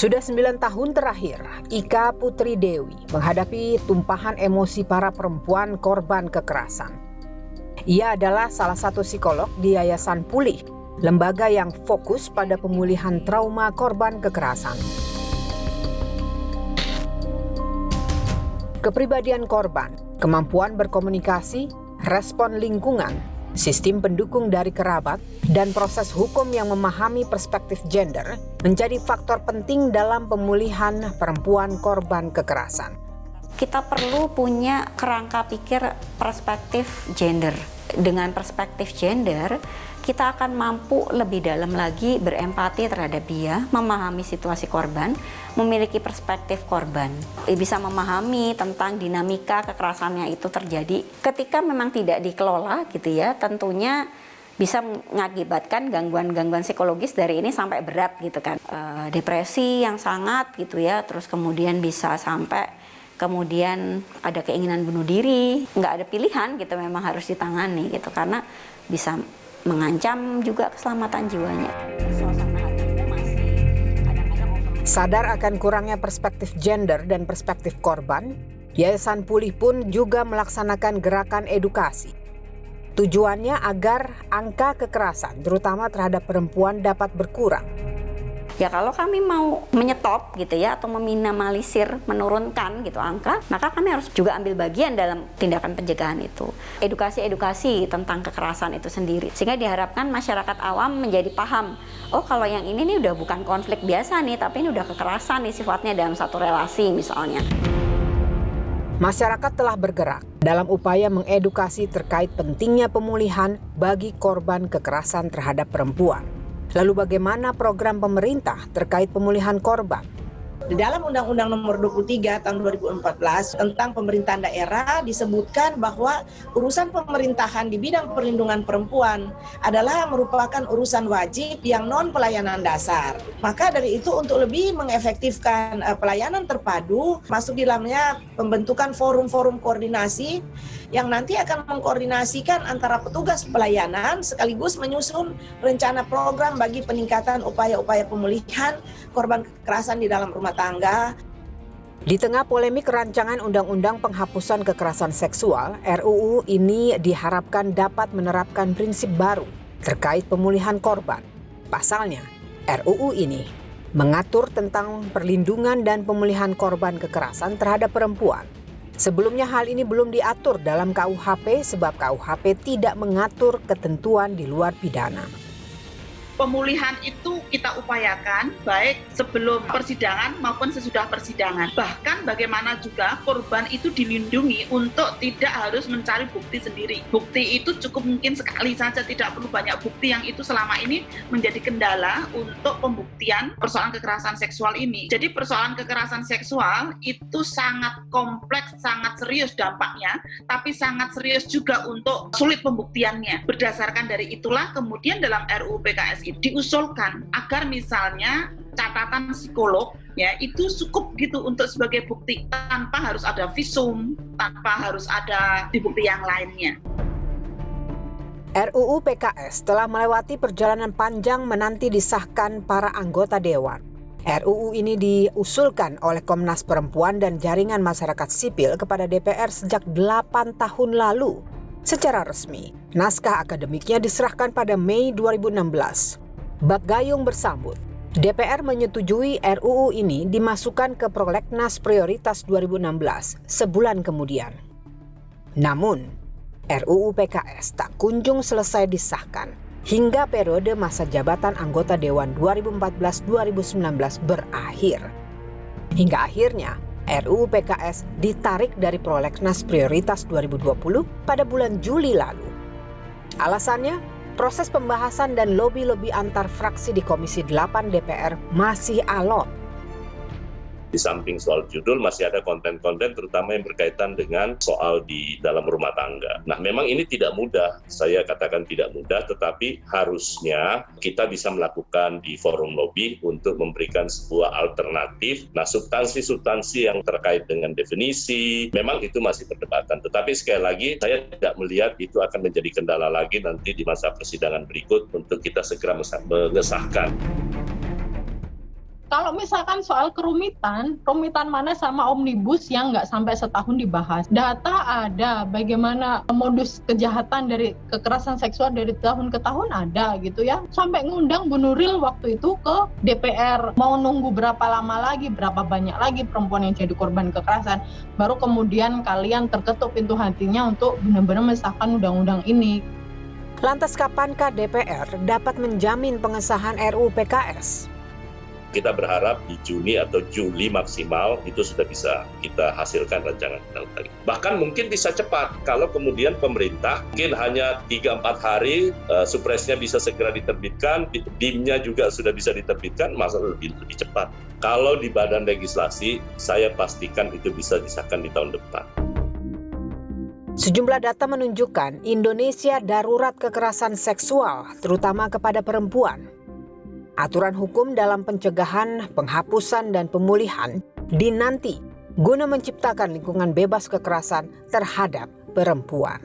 Sudah 9 tahun terakhir, Ika Putri Dewi menghadapi tumpahan emosi para perempuan korban kekerasan. Ia adalah salah satu psikolog di Yayasan Pulih, lembaga yang fokus pada pemulihan trauma korban kekerasan. Kepribadian korban, kemampuan berkomunikasi, respon lingkungan, sistem pendukung dari kerabat, dan proses hukum yang memahami perspektif gender menjadi faktor penting dalam pemulihan perempuan korban kekerasan. Kita perlu punya kerangka pikir perspektif gender. Dengan perspektif gender, kita akan mampu lebih dalam lagi berempati terhadap dia, memahami situasi korban, memiliki perspektif korban. Bisa memahami tentang dinamika kekerasan yang itu terjadi. Ketika memang tidak dikelola gitu ya, tentunya bisa mengakibatkan gangguan-gangguan psikologis dari ini sampai berat gitu kan. Depresi yang sangat gitu ya, terus kemudian bisa sampai kemudian ada keinginan bunuh diri, nggak ada pilihan gitu, memang harus ditangani gitu karena bisa mengancam juga keselamatan jiwanya. Sadar akan kurangnya perspektif gender dan perspektif korban, Yayasan Pulih pun juga melaksanakan gerakan edukasi. Tujuannya agar angka kekerasan, terutama terhadap perempuan, dapat berkurang. Ya kalau kami mau menyetop gitu ya atau meminimalisir, menurunkan gitu angka, maka kami harus juga ambil bagian dalam tindakan pencegahan itu. Edukasi tentang kekerasan itu sendiri. Sehingga diharapkan masyarakat awam menjadi paham, oh kalau yang ini nih udah bukan konflik biasa nih, tapi ini udah kekerasan nih sifatnya dalam satu relasi misalnya. Masyarakat telah bergerak dalam upaya mengedukasi terkait pentingnya pemulihan bagi korban kekerasan terhadap perempuan. Lalu bagaimana program pemerintah terkait pemulihan korban? Di dalam Undang-Undang Nomor 23 Tahun 2014 tentang pemerintahan daerah disebutkan bahwa urusan pemerintahan di bidang perlindungan perempuan adalah merupakan urusan wajib yang non pelayanan dasar. Maka dari itu untuk lebih mengefektifkan pelayanan terpadu, masuk di dalamnya pembentukan forum-forum koordinasi yang nanti akan mengkoordinasikan antara petugas pelayanan sekaligus menyusun rencana program bagi peningkatan upaya-upaya pemulihan korban kekerasan di dalam rumah tangga. Di tengah polemik rancangan Undang-Undang Penghapusan Kekerasan Seksual, RUU ini diharapkan dapat menerapkan prinsip baru terkait pemulihan korban. Pasalnya, RUU ini mengatur tentang perlindungan dan pemulihan korban kekerasan terhadap perempuan. Sebelumnya hal ini belum diatur dalam KUHP sebab KUHP tidak mengatur ketentuan di luar pidana. Pemulihan itu kita upayakan baik sebelum persidangan maupun sesudah persidangan. Bahkan bagaimana juga korban itu dilindungi untuk tidak harus mencari bukti sendiri. Bukti itu cukup mungkin sekali saja, tidak perlu banyak bukti yang itu selama ini menjadi kendala untuk pembuktian persoalan kekerasan seksual ini. Jadi persoalan kekerasan seksual itu sangat kompleks, sangat serius dampaknya, tapi sangat serius juga untuk sulit pembuktiannya. Berdasarkan dari itulah kemudian dalam RUU PKS diusulkan agar misalnya catatan psikolog ya itu cukup gitu untuk sebagai bukti tanpa harus ada visum, tanpa harus ada bukti yang lainnya. RUU PKS telah melewati perjalanan panjang menanti disahkan para anggota dewan. RUU ini diusulkan oleh Komnas Perempuan dan Jaringan Masyarakat Sipil kepada DPR sejak 8 tahun lalu. Secara resmi, naskah akademiknya diserahkan pada Mei 2016. Bak Gayung bersambut, DPR menyetujui RUU ini dimasukkan ke Prolegnas Prioritas 2016 sebulan kemudian. Namun, RUU PKS tak kunjung selesai disahkan hingga periode masa jabatan anggota Dewan 2014-2019 berakhir. Hingga akhirnya, RUU PKS ditarik dari Prolegnas Prioritas 2020 pada bulan Juli lalu. Alasannya, proses pembahasan dan lobi-lobi antar fraksi di Komisi 8 DPR masih alot. Di samping soal judul masih ada konten-konten terutama yang berkaitan dengan soal di dalam rumah tangga. Nah memang ini tidak mudah, saya katakan tidak mudah, tetapi harusnya kita bisa melakukan di forum lobby untuk memberikan sebuah alternatif. Nah substansi-substansi yang terkait dengan definisi, memang itu masih perdebatan. Tetapi sekali lagi saya tidak melihat itu akan menjadi kendala lagi nanti di masa persidangan berikut untuk kita segera mengesahkan. Kalau misalkan soal kerumitan mana sama omnibus yang nggak sampai setahun dibahas. Data ada, bagaimana modus kejahatan dari kekerasan seksual dari tahun ke tahun ada gitu ya. Sampai ngundang Bu Nuril waktu itu ke DPR. Mau nunggu berapa lama lagi, berapa banyak lagi perempuan yang jadi korban kekerasan. Baru kemudian kalian terketuk pintu hatinya untuk benar-benar mensahkan undang-undang ini. Lantas kapankah DPR dapat menjamin pengesahan RUU PKS? Kita berharap di Juni atau Juli maksimal itu sudah bisa kita hasilkan rancangan undang-undang. Bahkan mungkin bisa cepat kalau kemudian pemerintah mungkin hanya 3-4 hari supresnya bisa segera diterbitkan, DIM-nya juga sudah bisa diterbitkan, masa lebih cepat. Kalau di badan legislasi, saya pastikan itu bisa disahkan di tahun depan. Sejumlah data menunjukkan Indonesia darurat kekerasan seksual, terutama kepada perempuan. Aturan hukum dalam pencegahan, penghapusan, dan pemulihan dinanti guna menciptakan lingkungan bebas kekerasan terhadap perempuan.